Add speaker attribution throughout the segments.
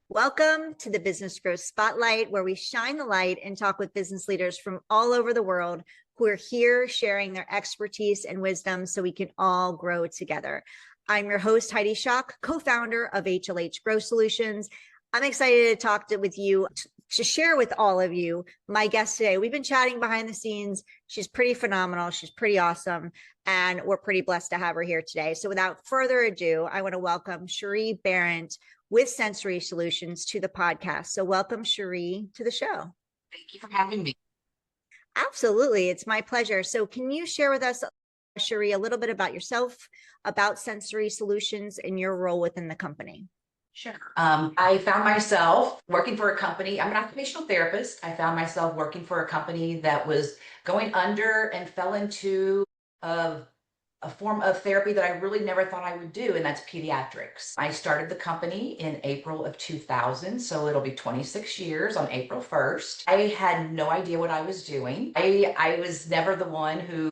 Speaker 1: Welcome to the Business Growth Spotlight, where we shine the light and talk with business leaders from all over the world who are here sharing their expertise and wisdom so we can all grow together. I'm your host, Heidi Schock, co-founder of HLH Growth Solutions. I'm excited to talk with you, to share with all of you my guest today. We've been chatting behind the scenes. She's pretty phenomenal. She's pretty awesome. And we're pretty blessed to have her here today. So without further ado, I want to welcome Sheree Behrndt with Sensory Solutions to the podcast. So welcome, Sheree, to the show.
Speaker 2: Thank you for having me.
Speaker 1: Absolutely. It's my pleasure. So can you share with us, Sheree, a little bit about yourself, about Sensory Solutions and your role within the company?
Speaker 2: Sure. I found myself working for a company. I'm an occupational therapist. I found myself working for a company that was going under and fell into a form of therapy that I really never thought I would do, and that's pediatrics. I started the company in April of 2000, so it'll be 26 years on April 1st. I had no idea what I was doing. I was never the one who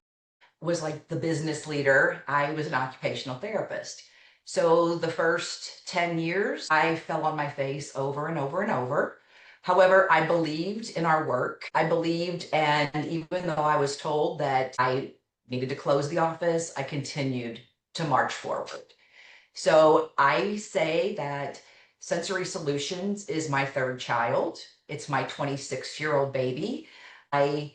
Speaker 2: was like the business leader. I was an occupational therapist. So the first 10 years, I fell on my face over and over and over. However, I believed in our work. I believed, and even though I was told that I needed to close the office, I continued to march forward. So I say that Sensory Solutions is my third child. It's my 26-year-old baby. I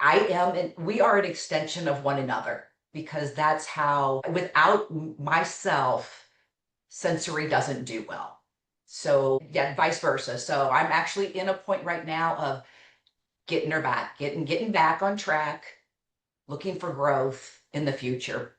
Speaker 2: am, and we are an extension of one another, because that's how, without myself, Sensory doesn't do well. So yeah, vice versa. So I'm actually in a point right now of getting her back, getting back on track, looking for growth in the future.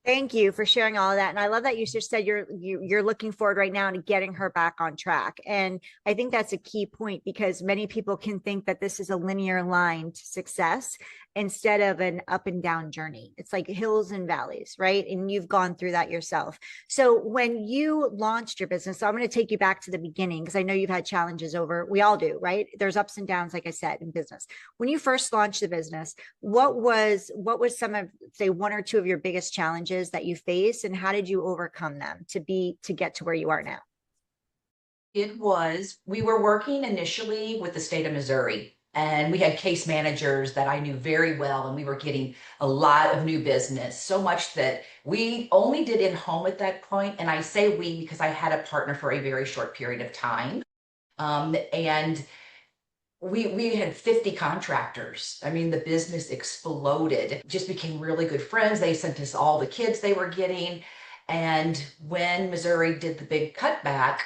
Speaker 1: Thank you for sharing all of that. And I love that you just said you're looking forward right now to getting her back on track. And I think that's a key point, because many people can think that this is a linear line to success instead of an up and down journey. It's like hills and valleys, right? And you've gone through that yourself. So when you launched your business, so I'm going to take you back to the beginning, because I know you've had challenges we all do, right? There's ups and downs, like I said, in business. When you first launched the business, what was some of, say, one or two of your biggest challenges that you faced, and how did you overcome them to get to where you are now?
Speaker 2: We were working initially with the state of Missouri, and we had case managers that I knew very well, and we were getting a lot of new business, so much that we only did in-home at that point. And I say we because I had a partner for a very short period of time. And we had 50 contractors. I mean, the business exploded, just became really good friends. They sent us all the kids they were getting. And when Missouri did the big cutback,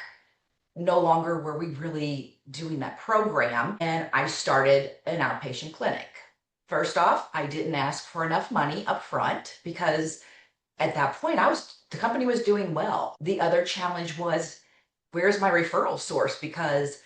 Speaker 2: no longer were we really doing that program. And I started an outpatient clinic. First off, I didn't ask for enough money up front, because at that point the company was doing well. The other challenge was, where's my referral source? Because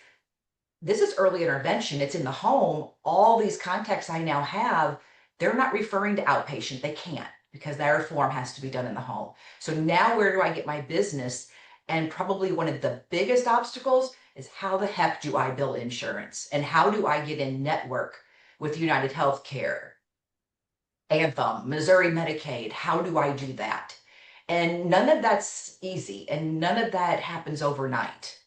Speaker 2: this is early intervention. It's in the home. All these contacts I now have, they're not referring to outpatient. They can't, because their form has to be done in the home. So now where do I get my business? And probably one of the biggest obstacles is, how the heck do I bill insurance? And how do I get in network with United Healthcare, Anthem, Missouri Medicaid? How do I do that? And none of that's easy, and none of that happens overnight.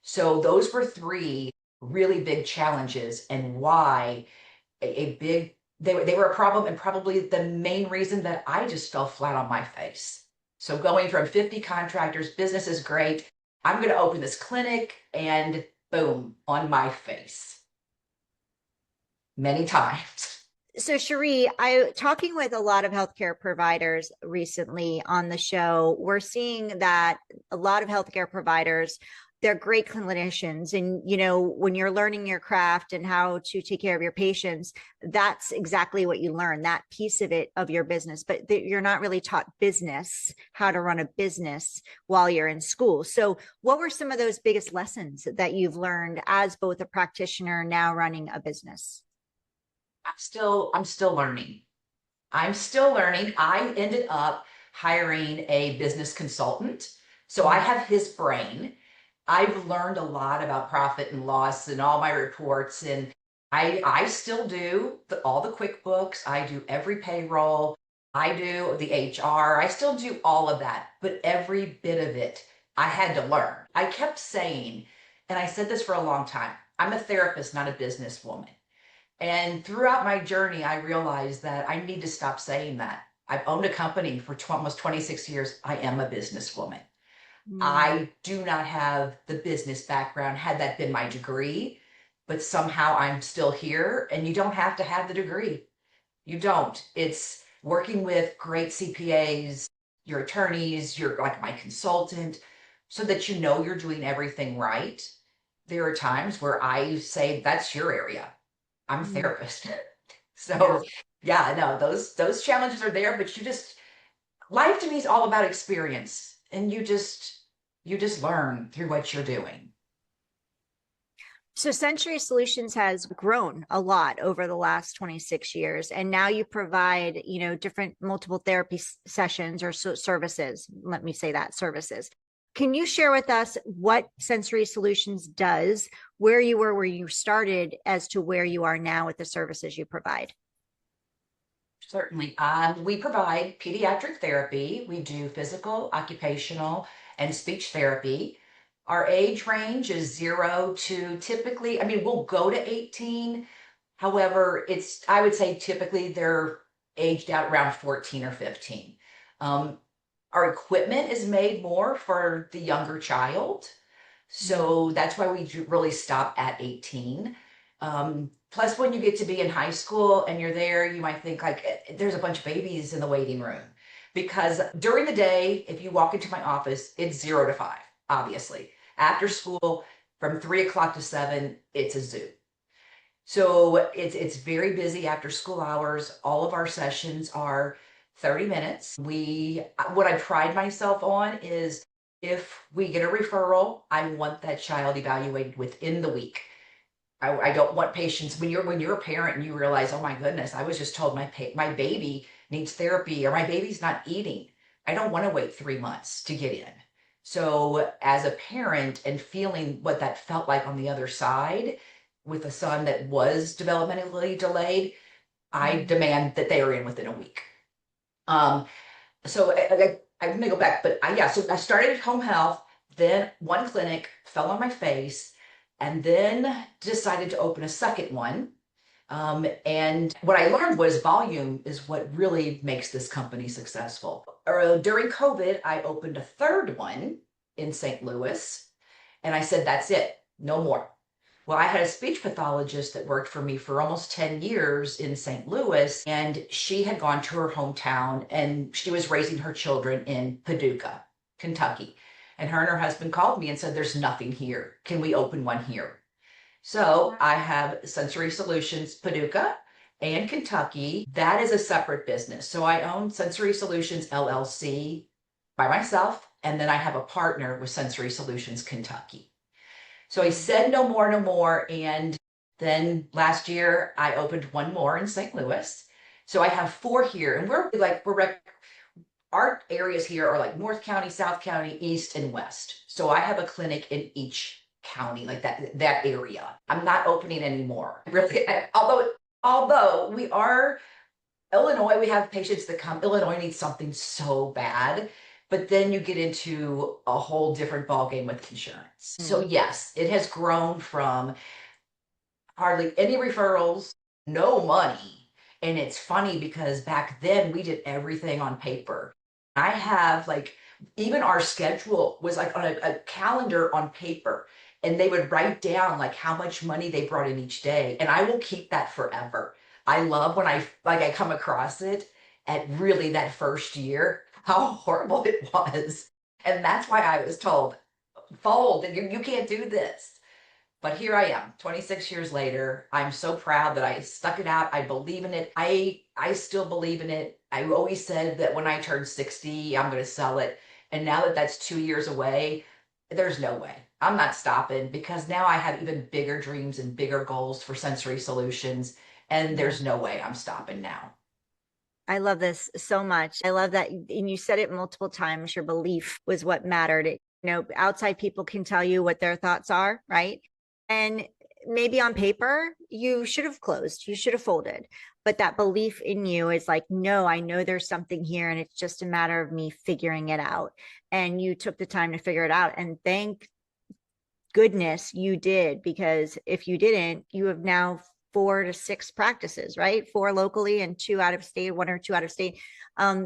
Speaker 2: So those were three really big challenges, and why they were a problem, and probably the main reason that I just fell flat on my face. So going from 50 contractors, business is great, I'm going to open this clinic, and boom, on my face many times.
Speaker 1: So Sheree, talking with a lot of healthcare providers recently on the show, we're seeing that a lot of healthcare providers, they're great clinicians. And, when you're learning your craft and how to take care of your patients, that's exactly what you learn, that piece of it, of your business. But you're not really taught business, how to run a business while you're in school. So what were some of those biggest lessons that you've learned as both a practitioner now running a business?
Speaker 2: I'm still learning. I'm still learning. I ended up hiring a business consultant. So I have his brain. I've learned a lot about profit and loss and all my reports, and I still do all the QuickBooks. I do every payroll. I do the HR. I still do all of that, but every bit of it I had to learn. I kept saying, and I said this for a long time, I'm a therapist, not a businesswoman. And throughout my journey, I realized that I need to stop saying that. I've owned a company for almost 26 years. I am a businesswoman.
Speaker 1: Mm,
Speaker 2: I do not have the business background, had that been my degree, but somehow I'm still here. And you don't have to have the degree. You don't. It's working with great CPAs, your attorneys, you're like my consultant, so that you know you're doing everything right. There are times where I say, that's your area. I'm a
Speaker 1: mm,
Speaker 2: therapist.
Speaker 1: yeah.
Speaker 2: So yeah, no, those challenges are there, but you just life to me is all about experience. And you just learn through what you're doing.
Speaker 1: So Century Solutions has grown a lot over the last 26 years. And now you provide, different multiple therapy sessions or services. Let me say that services. Can you share with us what Sensory Solutions does, where you were, where you started, as to where you are now with the services you provide?
Speaker 2: Certainly. We provide pediatric therapy. We do physical, occupational, and speech therapy. Our age range is 0 to typically, I mean, we'll go to 18. However, I would say typically they're aged out around 14 or 15. Um, our equipment is made more for the younger child.
Speaker 1: Mm,
Speaker 2: So that's why we really stop at 18. Plus, when you get to be in high school and you're there, you might think like there's a bunch of babies in the waiting room. Because during the day, if you walk into my office, it's 0 to 5, obviously. After school, from 3 o'clock to 7, it's a zoo. So it's very busy after school hours. All of our sessions are 30 minutes. What I pride myself on is if we get a referral, I want that child evaluated within the week. I don't want patients when you're a parent and you realize, oh my goodness, I was just told my baby needs therapy or my baby's not eating. I don't want to wait 3 months to get in. So as a parent and feeling what that felt like on the other side with a son that was developmentally delayed, I
Speaker 1: mm.
Speaker 2: demand that they are in within a week. Um, so I'm gonna go back, but yeah, so I started at home health, then one clinic fell on my face, and then decided to open a second one. And what I learned was volume is what really makes this company successful. During COVID, I opened a third one in St. Louis, and I said, that's it, no more. Well, I had a speech pathologist that worked for me for almost 10 years in St. Louis, and she had gone to her hometown and she was raising her children in Paducah, Kentucky. And her husband called me and said, there's nothing here. Can we open one here? So I have Sensory Solutions Paducah and Kentucky. That is a separate business. So I own Sensory Solutions LLC by myself, and then I have a partner with Sensory Solutions Kentucky. So I
Speaker 1: Mm.
Speaker 2: said no more, no more. And then last year I opened one more in St. Louis. So I have four here, and our areas here are like North County, South County, East, and West. So I have a clinic in each county, like that area. I'm not opening anymore. Really, although we are Illinois, we have patients that come. Illinois needs something so bad, but then you get into a whole different ballgame with insurance. So
Speaker 1: Mm.
Speaker 2: yes, it has grown from hardly any referrals, no money. And it's funny because back then we did everything on paper. I have like even our schedule was like on a calendar on paper, and they would write down like how much money they brought in each day. And I will keep that forever. I love when I come across it at really that first year, how horrible it was. And that's why I was told, fold, and you can't do this. But here I am, 26 years later. I'm so proud that I stuck it out. I believe in it. I still believe in it. I always said that when I turn 60, I'm going to sell it. And now that that's 2 years away, there's no way. I'm not stopping because now I have even bigger dreams and bigger goals for sensory solutions. And
Speaker 1: Yeah.
Speaker 2: there's no way I'm stopping now.
Speaker 1: I love this so much. I love that. And you said it multiple times. Your belief was what mattered. Outside people can tell you what their thoughts are, right? And maybe on paper, you should have closed, you should have folded. But that belief in you is like, no, I know there's something here and it's just a matter of me figuring it out. And you took the time to figure it out. And thank goodness you did, because if you didn't, you have now 4 to 6 practices, right? 4 locally and 2 out of state, 1 or 2 out of state.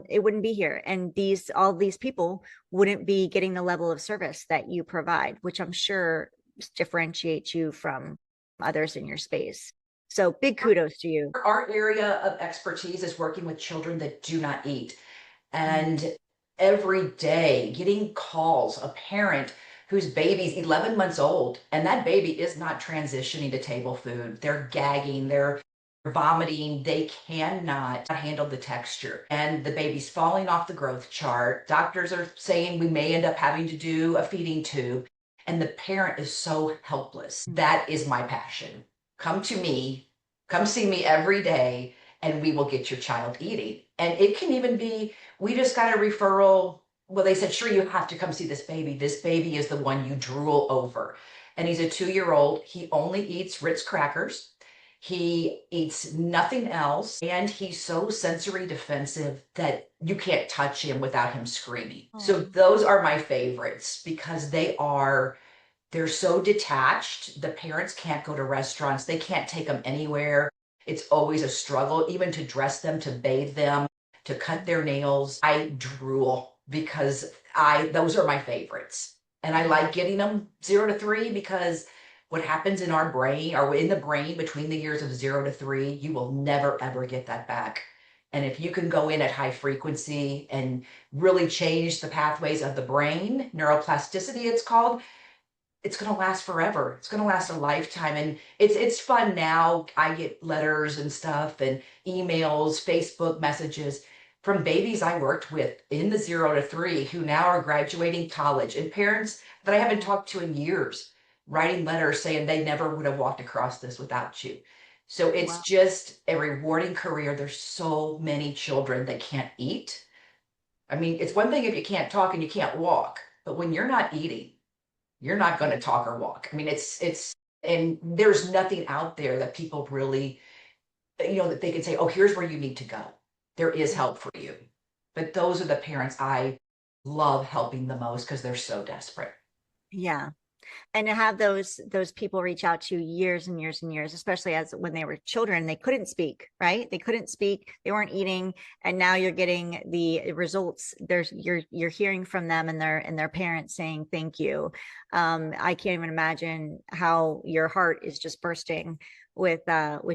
Speaker 1: It wouldn't be here. And all these people wouldn't be getting the level of service that you provide, which I'm sure differentiates you from others in your space. So big kudos to you.
Speaker 2: Our area of expertise is working with children that do not eat.
Speaker 1: Mm.
Speaker 2: And every day getting calls, a parent whose baby's 11 months old, and that baby is not transitioning to table food. They're gagging, they're vomiting, they cannot handle the texture. And the baby's falling off the growth chart. Doctors are saying we may end up having to do a feeding tube. And the parent is so helpless. That is my passion. Come to me, come see me every day, and we will get your child eating. And it can even be, we just got a referral. Well, they said, sure, you have to come see this baby. This baby is the one you drool over. And he's a 2-year-old. He only eats Ritz crackers. He eats nothing else. And he's so sensory defensive that you can't touch him without him screaming. So those are my favorites because they're so detached. The parents can't go to restaurants. They can't take them anywhere. It's always a struggle, even to dress them, to bathe them, to cut their nails. I drool because those are my favorites. And I like getting them 0 to 3 because what happens in our brain or in the brain between the years of 0 to 3, you will never, ever get that back. And if you can go in at high frequency and really change the pathways of the brain, neuroplasticity it's called, it's going to last forever. It's going to last a lifetime. And it's fun now. I get letters and stuff and emails, Facebook messages from babies I worked with in the 0 to 3 who now are graduating college, and parents that I haven't talked to in years writing letters saying they never would have walked across this without you. So it's just a rewarding career. There's so many children that can't eat. I mean, it's one thing if you can't talk and you can't walk, but when you're not eating, you're not going to talk or walk. I mean, and there's nothing out there that people really, that they can say, oh, here's where you need to go. There is help for you. But those are the parents I love helping the most because they're so desperate.
Speaker 1: Yeah. And to have those people reach out to you years and years and years, especially as when they were children, they couldn't speak, right? They couldn't speak, they weren't eating, and now you're getting the results. You're hearing from them and their parents saying thank you. I can't even imagine how your heart is just bursting with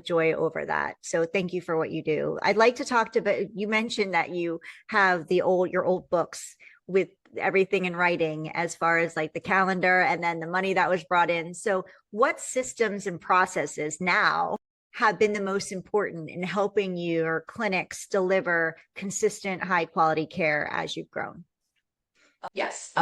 Speaker 1: joy over that. So thank you for what you do. I'd like to talk but you mentioned that you have your old books with everything in writing as far as like the calendar and then the money that was brought in. So what systems and processes now have been the most important in helping your clinics deliver consistent high quality care as you've grown?
Speaker 2: Yes.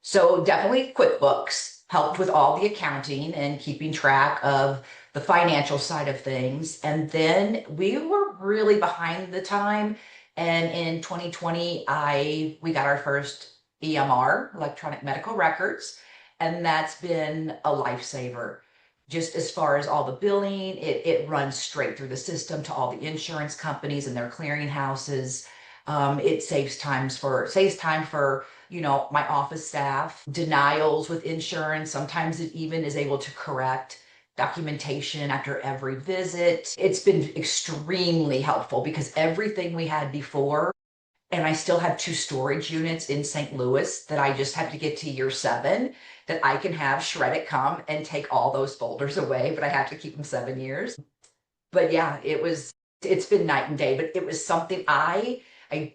Speaker 2: So definitely QuickBooks helped with all the accounting and keeping track of the financial side of things. And then we were really behind the time. And in 2020, we got our first EMR, electronic medical records, and that's been a lifesaver. Just as far as all the billing, it runs straight through the system to all the insurance companies and their clearinghouses. It saves time for my office staff, denials with insurance. Sometimes it even is able to correct documentation after every visit. It's been extremely helpful because everything we had before, and I still have 2 storage units in St. Louis that I just have to get to year 7, that I can have Shred-it come and take all those folders away, but I have to keep them 7 years. But yeah, it's been night and day, but it was something I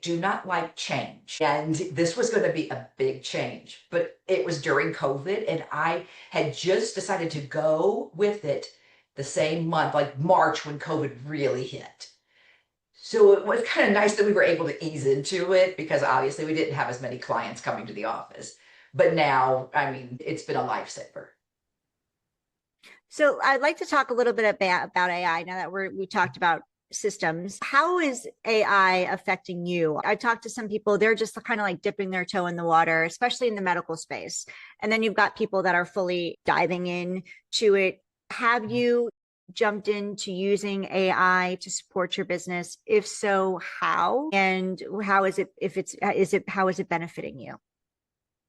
Speaker 2: do not like change. And this was going to be a big change, but it was during COVID and I had just decided to go with it the same month, like March, when COVID really hit. So it was kind of nice that we were able to ease into it because obviously we didn't have as many clients coming to the office. But now, I mean, it's been a lifesaver.
Speaker 1: So I'd like to talk a little bit about AI now that we talked about systems. How is AI affecting you? I've talked to some people, they're just kind of like dipping their toe in the water, especially in the medical space. And then you've got people that are fully diving in to it Have you jumped into using AI to support your business? If so, how? And how is it, if it's, is it, how is it benefiting you?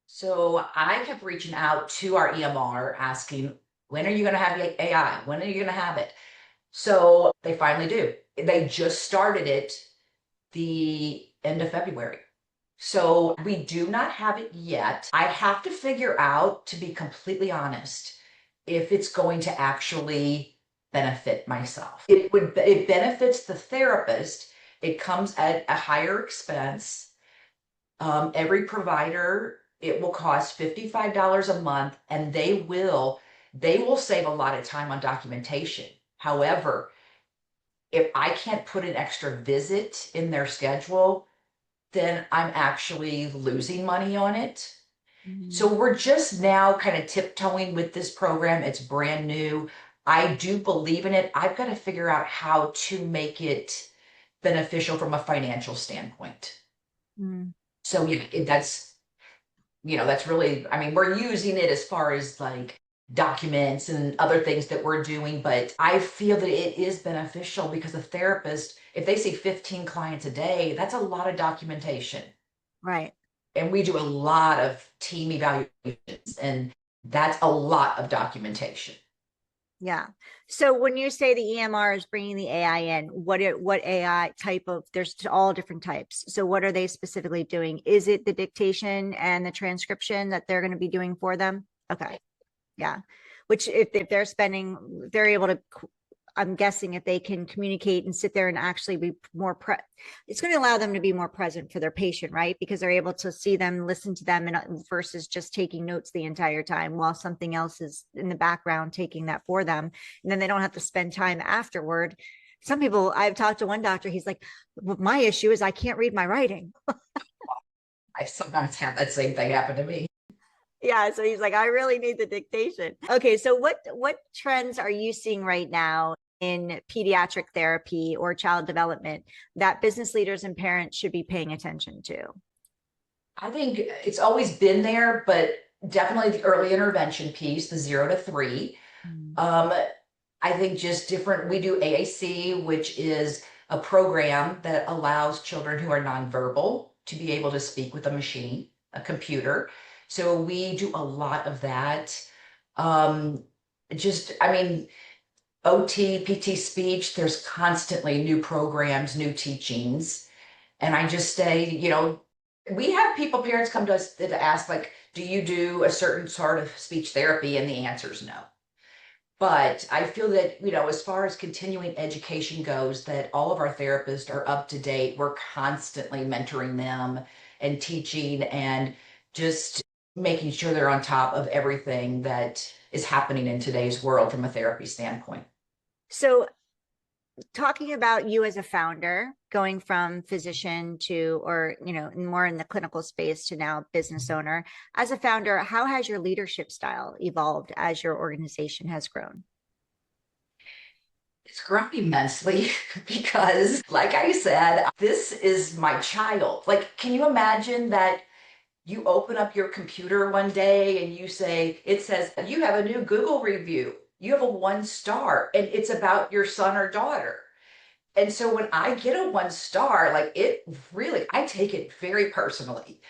Speaker 2: So I kept reaching out to our EMR asking, when are you going to have AI? When are you going to have it? So they finally do. They just started it the end of February. So we do not have it yet. I have to figure out, to be completely honest, if it's going to actually benefit myself. It benefits the therapist. It comes at a higher expense. Every provider, it will cost $55 a month, and they will save a lot of time on documentation. However, if I can't put an extra visit in their schedule, then I'm actually losing money on it.
Speaker 1: Mhm.
Speaker 2: So we're just now kind of tiptoeing with this program. It's brand new. I do believe in it. I've got to figure out how to make it beneficial from a financial standpoint.
Speaker 1: Mm.
Speaker 2: So yeah, that's really, I mean, we're using it as far as like documents and other things that we're doing, but I feel that it is beneficial because a therapist, if they see 15 clients a day, that's a lot of documentation.
Speaker 1: Right.
Speaker 2: And we do a lot of team evaluations, and that's a lot of documentation.
Speaker 1: Yeah. So when you say the EMR is bringing the AI in, what AI type of, there's all different types. So what are they specifically doing? Is it the dictation and the transcription that they're going to be doing for them? Okay. Yeah. Which if they're spending, they're able to, I'm guessing if they can communicate and sit there and actually be it's going to allow them to be more present for their patient, right? Because they're able to see them, listen to them, and versus just taking notes the entire time while something else is in the background taking that for them. And then they don't have to spend time afterward. Some people, I've talked to one doctor, he's like, well, my issue is I can't read my writing.
Speaker 2: I sometimes have that same thing happen to me.
Speaker 1: Yeah, so he's like, I really need the dictation. Okay, so what trends are you seeing right now in pediatric therapy or child development that business leaders and parents should be paying attention to?
Speaker 2: I think it's always been there, but definitely the early intervention piece, the 0 to 3.
Speaker 1: Mm.
Speaker 2: Um, I think just different. We do AAC, which is a program that allows children who are nonverbal to be able to speak with a machine, a computer. So we do a lot of that. Um, I mean, OT, PT speech, there's constantly new programs, new teachings. And I just say, we have parents come to us that ask, like, do you do a certain sort of speech therapy? And the answer is no. But I feel that, as far as continuing education goes, that all of our therapists are up to date. We're constantly mentoring them and teaching and just making sure they're on top of everything that is happening in today's world from a therapy standpoint.
Speaker 1: So talking about you as a founder, going from physician to, or, more in the clinical space to now business owner, as a founder, how has your leadership style evolved as your organization has grown?
Speaker 2: It's grown immensely because, like I said, this is my child. Like, can you imagine that you open up your computer one day and it says, you have a new Google review. You have a 1 star, and it's about your son or daughter. And so when I get a 1 star, like I take it very personally.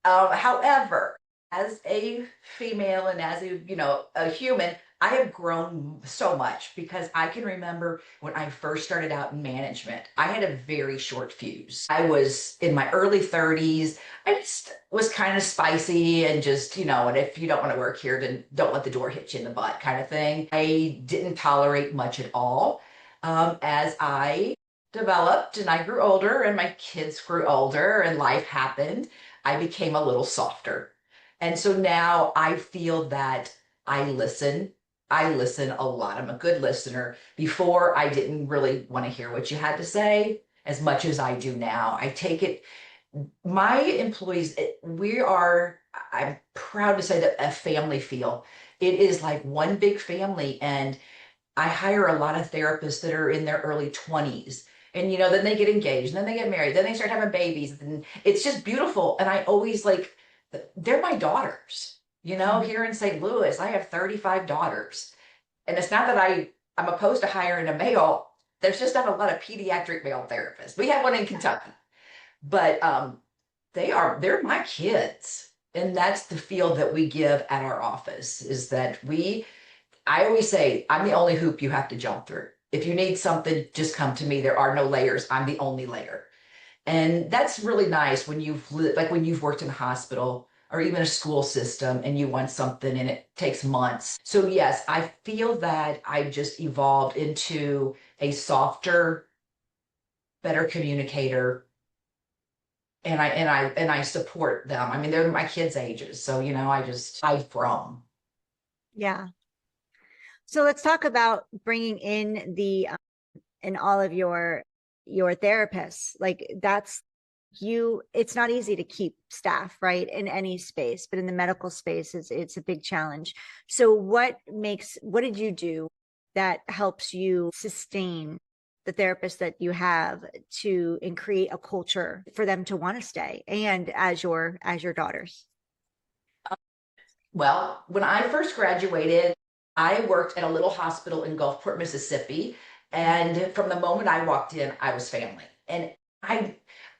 Speaker 2: However, as a female and as a human, I have grown so much because I can remember when I first started out in management, I had a very short fuse. I was in my early 30s. I just was kind of spicy and just, and if you don't want to work here, then don't let the door hit you in the butt kind of thing. I didn't tolerate much at all. As I developed and I grew older and my kids grew older and life happened, I became a little softer. And so now I feel that I listen. I listen a lot. I'm a good listener. Before, I didn't really want to hear what you had to say as much as I do now. I take it, my employees, I'm proud to say that a family feel. It is like one big family. And I hire a lot of therapists that are in their early 20s. And then they get engaged, and then they get married, then they start having babies, and it's just beautiful. And I always they're my daughters.
Speaker 1: Mhm.
Speaker 2: Here in St. Louis, I have 35 daughters. And it's not that I'm opposed to hiring a male. There's just not a lot of pediatric male therapists. We have one in Kentucky, but they're my kids. And that's the feel that we give at our office is that I always say, I'm the only hoop you have to jump through. If you need something, just come to me. There are no layers. I'm the only layer. And that's really nice when like when you've worked in a hospital or even a school system and you want something and it takes months. So yes, I feel that I just evolved into a softer, better communicator. And I support them. I mean, they're my kids' ages. So, I've grown.
Speaker 1: Yeah. So let's talk about bringing in in all of your therapists. Like it's not easy to keep staff, right, in any space, but in the medical space it's a big challenge. So what did you do that helps you sustain the therapists that you have and create a culture for them to want to stay and as your daughters?
Speaker 2: Well, when I first graduated, I worked at a little hospital in Gulfport, Mississippi. And from the moment I walked in, I was family. And I,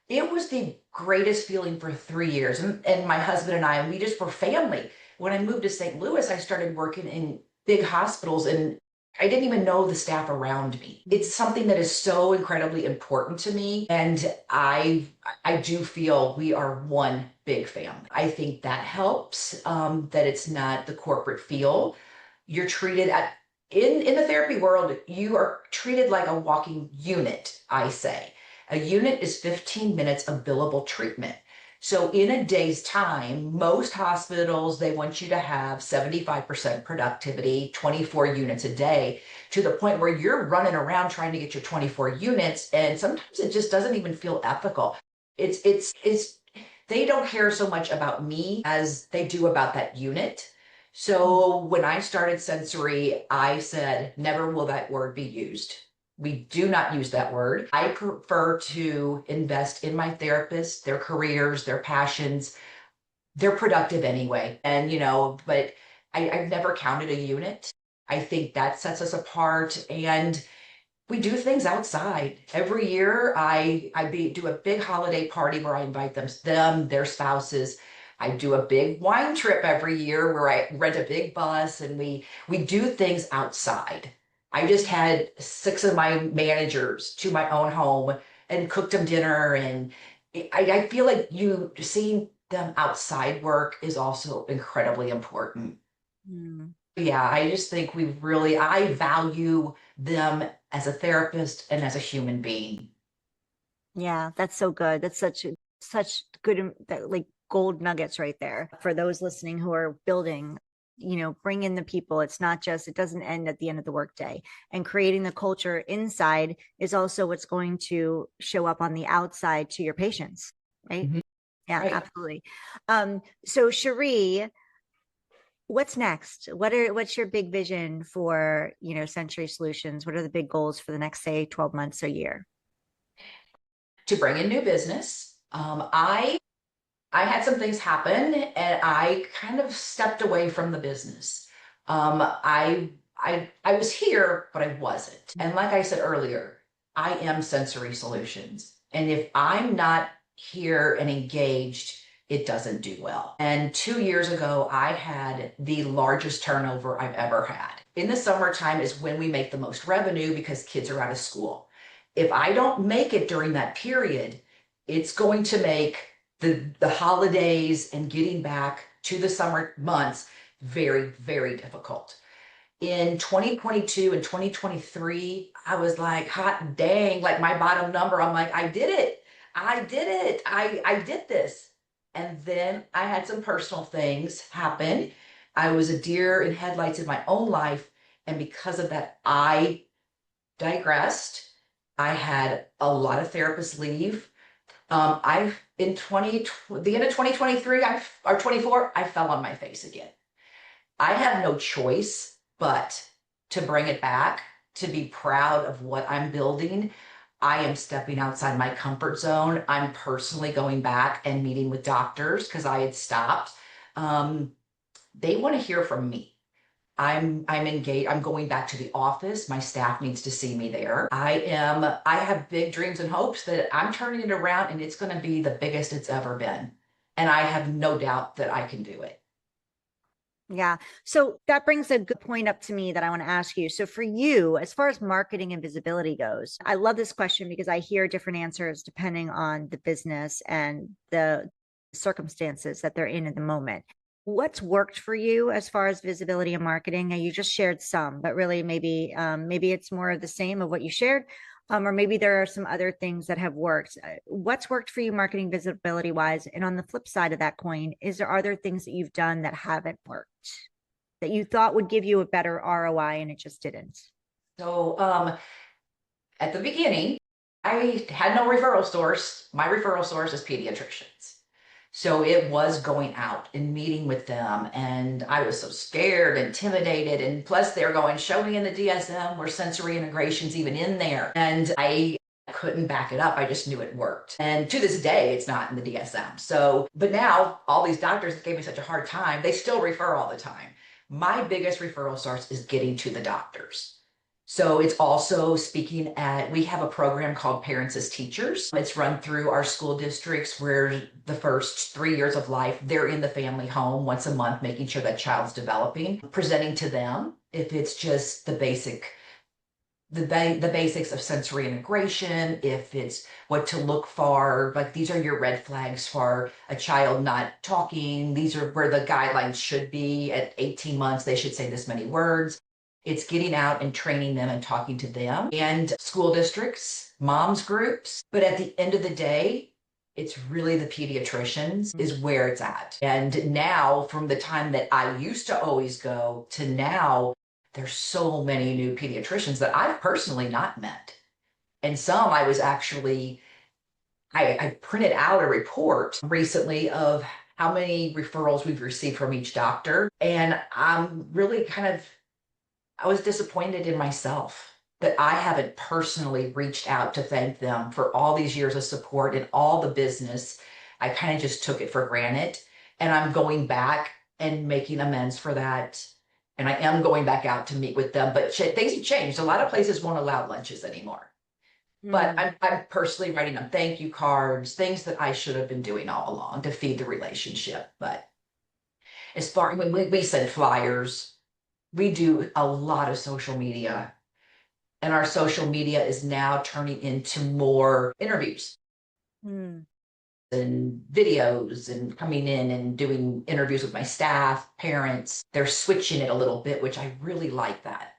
Speaker 2: it was the greatest feeling for 3 years. And my husband and we just were family. When I moved to St. Louis, I started working in big hospitals and I didn't even know the staff around me. It's something that is so incredibly important to me. And I do feel we are one big family. I think that helps, that it's not the corporate feel. You're treated in the therapy world, you are treated like a walking unit, I say. A unit is 15 minutes of billable treatment. So in a day's time, most hospitals, they want you to have 75% productivity, 24 units a day, to the point where you're running around trying to get your 24 units. And sometimes it just doesn't even feel ethical. It's they don't care so much about me as they do about that unit. So when I started sensory, I said, never will that word be used. We do not use that word. I prefer to invest in my therapists, their careers, their passions. They're productive anyway. And, but I've never counted a unit. I think that sets us apart. And we do things outside. Every year do a big holiday party where I invite their spouses. I do a big wine trip every year where I rent a big bus and we do things outside. I just had 6 of my managers to my own home and cooked them dinner. And I feel like seeing them outside work is also incredibly important.
Speaker 1: Mm.
Speaker 2: Yeah, I just think I value them as a therapist and as a human being.
Speaker 1: Yeah, that's so good. That's such good like gold nuggets right there for those listening who are building, bring in the people. It doesn't end at the end of the workday. And creating the culture inside is also what's going to show up on the outside to your patients, right?
Speaker 2: Mhm.
Speaker 1: Yeah,
Speaker 2: Right.
Speaker 1: absolutely. So Sheree, what's next? What's your big vision for, Century Solutions? What are the big goals for the next, say, 12 months or year?
Speaker 2: To bring in new business. I had some things happen and I kind of stepped away from the business. I was here, but I wasn't. And like I said earlier, I am Sensory Solutions. And if I'm not here and engaged, it doesn't do well. And 2 years ago, I had the largest turnover I've ever had. In the summertime is when we make the most revenue because kids are out of school. If I don't make it during that period, it's going to make the holidays and getting back to the summer months very, very difficult. In 2022 and 2023, I was like, hot dang, like my bottom number. I'm like, I did it. I did it. I did this. And then I had some personal things happen. I was a deer in headlights in my own life. And because of that, I digressed. I had a lot of therapists leave. I've in 20, the end of 2023, or 24, I fell on my face again. I have no choice but to bring it back, to be proud of what I'm building. I am stepping outside my comfort zone. I'm personally going back and meeting with doctors because I had stopped. They want to hear from me. I'm engaged. I'm going back to the office. My staff needs to see me there. I have big dreams and hopes that I'm turning it around and it's going to be the biggest it's ever been. And I have no doubt that I can do it.
Speaker 1: Yeah. So that brings a good point up to me that I want to ask you. So for you, as far as marketing and visibility goes, I love this question because I hear different answers depending on the business and the circumstances that they're in at the moment. What's worked for you as far as visibility and marketing? Now, you just shared some, but really maybe it's more of the same of what you shared. Or maybe there are some other things that have worked. What's worked for you marketing visibility wise? And on the flip side of that coin, are there things that you've done that haven't worked that you thought would give you a better ROI and it just didn't?
Speaker 2: So at the beginning, I had no referral source. My referral source is pediatricians. So it was going out and meeting with them. And I was so scared, intimidated. And plus, they're going, show me in the DSM where sensory integration's even in there. And I couldn't back it up. I just knew it worked. And to this day, it's not in the DSM. So, but now all these doctors that gave me such a hard time, they still refer all the time. My biggest referral source is getting to the doctors. So it's also speaking at, we have a program called Parents as Teachers. It's run through our school districts where the first 3 years of life, they're in the family home once a month, making sure that child's developing, presenting to them if it's just the basics of sensory integration, if it's what to look for, like these are your red flags for a child not talking. These are where the guidelines should be. At 18 months, they should say this many words. It's getting out and training them and talking to them and school districts, moms groups. But at the end of the day, it's really the pediatricians is where it's at. And now from the time that I used to always go to now, there's so many new pediatricians that I've personally not met. And some I was actually, I printed out a report recently of how many referrals we've received from each doctor. And I'm really I was disappointed in myself that I haven't personally reached out to thank them for all these years of support and all the business. I kind of just took it for granted. And I'm going back and making amends for that. And I am going back out to meet with them, but things have changed. A lot of places won't allow lunches anymore. But I'm personally writing them thank you cards, things that I should have been doing all along to feed the relationship. But as far when we send flyers, we do a lot of social media. And our social media is now turning into more interviews
Speaker 1: Mm.
Speaker 2: and videos and coming in and doing interviews with my staff, parents. They're switching it a little bit, which I really like that.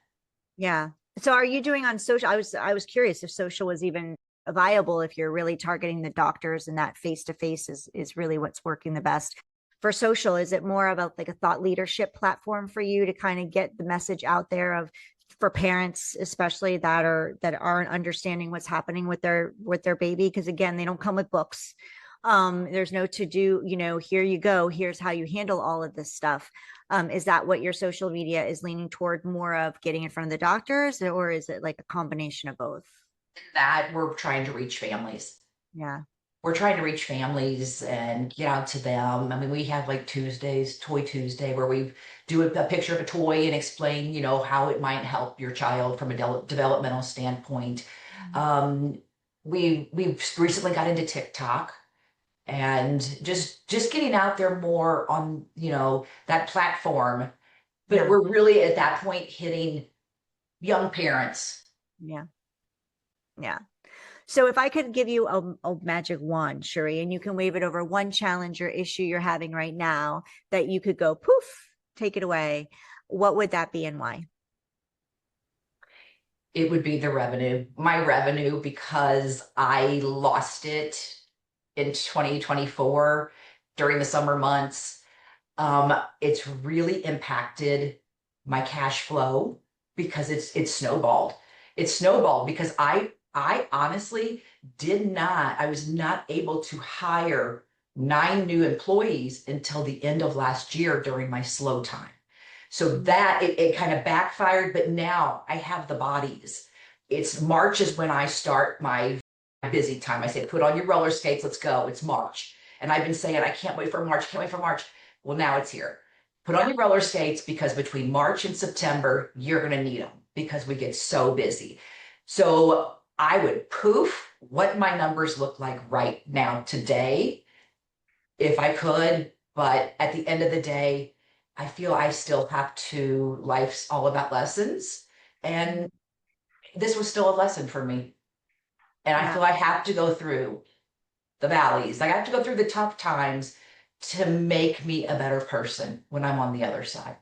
Speaker 1: Yeah. So are you doing on social? I was curious if social was even viable if you're really targeting the doctors and that face to face is really what's working the best. For social, is it more about like a thought leadership platform for you to kind of get the message out there of for parents especially that aren't understanding what's happening with their baby because again they don't come with books. There's no to do, here you go, here's how you handle all of this stuff. Is that what your social media is leaning toward, more of getting in front of the doctors, or is it like a combination of both?
Speaker 2: That we're trying to reach families.
Speaker 1: Yeah.
Speaker 2: We're trying to reach families and get out to them. I mean, we have like Tuesdays, Toy Tuesday, where we do a picture of a toy and explain, how it might help your child from a developmental standpoint. Um, we've recently got into TikTok and just getting out there more on, that platform. But
Speaker 1: Yeah.
Speaker 2: we're really at that point hitting young parents.
Speaker 1: Yeah. Yeah. So if I could give you a magic wand, Sheree, and you can wave it over one challenge or issue you're having right now that you could go poof, take it away, what would that be and why?
Speaker 2: It would be the revenue, my revenue, because I lost it in 2024 during the summer months. It's really impacted my cash flow because it's snowballed. It's snowballed because I honestly I was not able to hire 9 new employees until the end of last year during my slow time. So that it kind of backfired, but now I have the bodies. It's March is when I start my busy time. I say, put on your roller skates, let's go. It's March. And I've been saying, I can't wait for March, can't wait for March. Well, now it's here. Put on your roller skates because between March and September, you're going to need them because we get so busy. So I would poof what my numbers look like right now today if I could. But at the end of the day, I feel I still have to, life's all about lessons. And this was still a lesson for me. And I
Speaker 1: Yeah.
Speaker 2: feel I have to go through the valleys. Like I have to go through the tough times to make me a better person when I'm on the other side.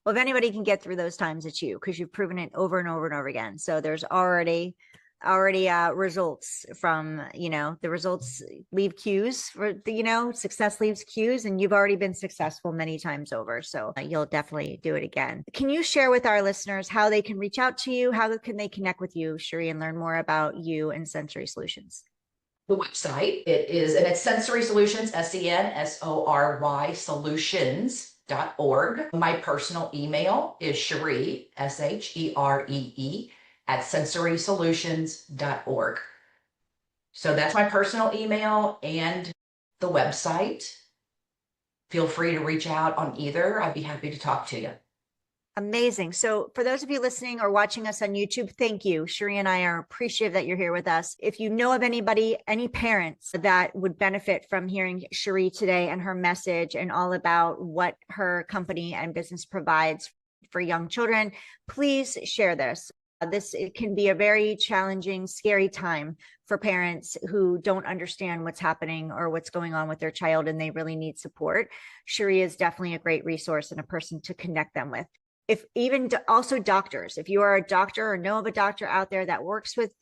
Speaker 1: Well, if anybody can get through those times, it's you, because you've proven it over and over and over again. So there's already results from, the results leave cues for the, success leaves cues, and you've already been successful many times over. So you'll definitely do it again. Can you share with our listeners how they can reach out to you? How can they connect with you, Sheree, and learn more about you and Sensory Solutions?
Speaker 2: The website, and it's Sensory Solutions, SENSORY solutions.org. My personal email is Sheree, SHEREE, at sensorysolutions.org. So that's my personal email and the website. Feel free to reach out on either. I'd be happy to talk to you.
Speaker 1: Amazing. So for those of you listening or watching us on YouTube, thank you. Sheree and I are appreciative that you're here with us. If you know of anybody, any parents that would benefit from hearing Sheree today and her message and all about what her company and business provides for young children, please share this. It can be a very challenging, scary time for parents who don't understand what's happening or what's going on with their child, and they really need support. Sheree is definitely a great resource and a person to connect them with. If even also doctors, if you are a doctor or know of a doctor out there that works with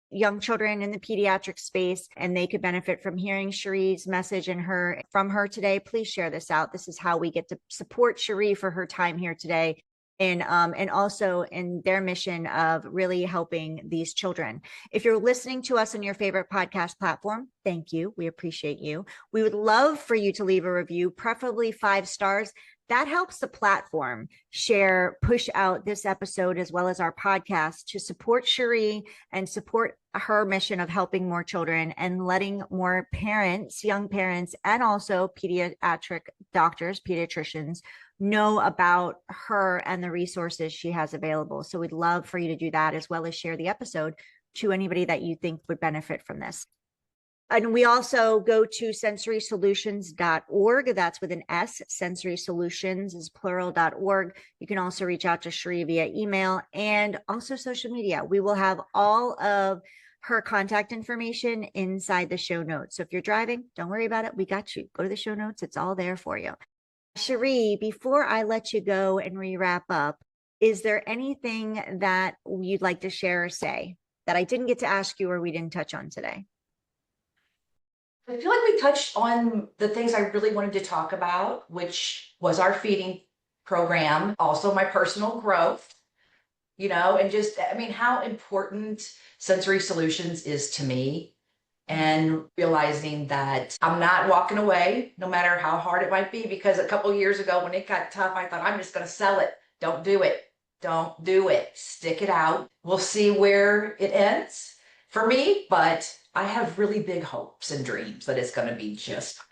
Speaker 1: young children in the pediatric space and they could benefit from hearing Sheree's message and from her today, please share this out. This is how we get to support Sheree for her time here today. And also in their mission of really helping these children. If you're listening to us on your favorite podcast platform, thank you. We appreciate you. We would love for you to leave a review, preferably 5 stars. That helps the platform push out this episode as well as our podcast to support Sheree and support her mission of helping more children and letting more parents, young parents, and also pediatric doctors, pediatricians, know about her and the resources she has available. So we'd love for you to do that, as well as share the episode to anybody that you think would benefit from this. And we also go to sensorysolutions.org. That's with an S. Sensory Solutions is plural.org. You can also reach out to Sheree via email and also social media. We will have all of her contact information inside the show notes. So if you're driving, don't worry about it. We got you. Go to the show notes. It's all there for you. Sheree, before I let you go and we wrap up, is there anything that you'd like to share or say that I didn't get to ask you or we didn't touch on today?
Speaker 2: I feel like we touched on the things I really wanted to talk about, which was our feeding program, also my personal growth, and just, how important Sensory Solutions is to me, and realizing that I'm not walking away no matter how hard it might be, because a couple of years ago when it got tough, I thought I'm just going to sell it. Don't do it. Don't do it. Stick it out. We'll see where it ends for me, but I have really big hopes and dreams that it's going to be just fine.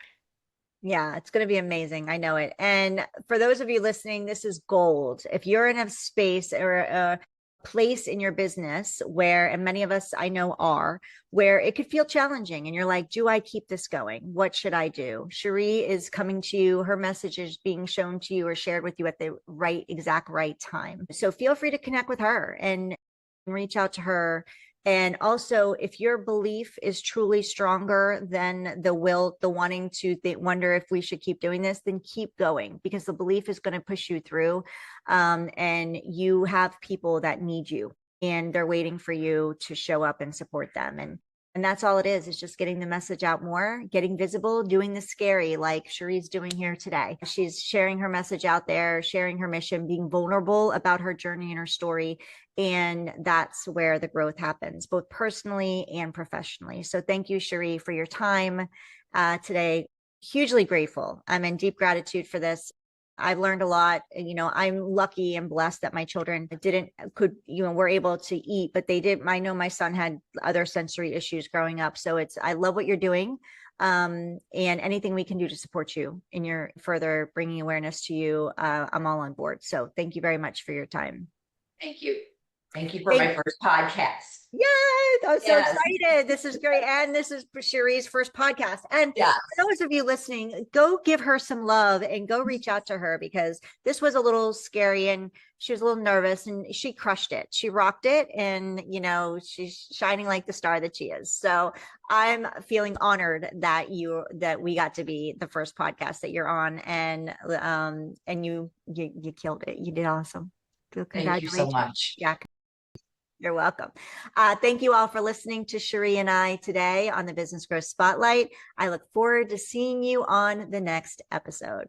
Speaker 1: Yeah, it's going to be amazing. I know it. And for those of you listening, this is gold. If you're in a space or a place in your business where, and many of us I know are, where it could feel challenging and you're like, do I keep this going? What should I do? Sheree is coming to you. Her message is being shown to you or shared with you at the exact right time. So feel free to connect with her and reach out to her. And also, if your belief is truly stronger than the wanting to wonder if we should keep doing this, then keep going, because the belief is going to push you through. And you have people that need you and they're waiting for you to show up and support them. And that's all it is just getting the message out more, getting visible, doing the scary like Sheree's doing here today. She's sharing her message out there, sharing her mission, being vulnerable about her journey and her story. And that's where the growth happens, both personally and professionally. So thank you, Sheree, for your time today. Hugely grateful. I'm in deep gratitude for this. I've learned a lot. I'm lucky and blessed that my children were able to eat, but they did. I know my son had other sensory issues growing up. So I love what you're doing. and anything we can do to support you in your further bringing awareness to you, I'm all on board. So thank you very much for your time.
Speaker 2: Thank you. Thank you for my first podcast.
Speaker 1: Yeah, I'm so
Speaker 2: Yes.
Speaker 1: excited. This is great. And this is Sheree's first podcast. And
Speaker 2: Yes.
Speaker 1: for those of you listening, go give her some love and go reach out to her, because this was a little scary and she was a little nervous, and she crushed it. She rocked it. And, you know, she's shining like the star that she is. So I'm feeling honored that we got to be the first podcast that you're on, and you killed it. You did awesome. So
Speaker 2: Thank you so much.
Speaker 1: Yeah. You're welcome. Thank you all for listening to Sheree and I today on the Business Growth Spotlight. I look forward to seeing you on the next episode.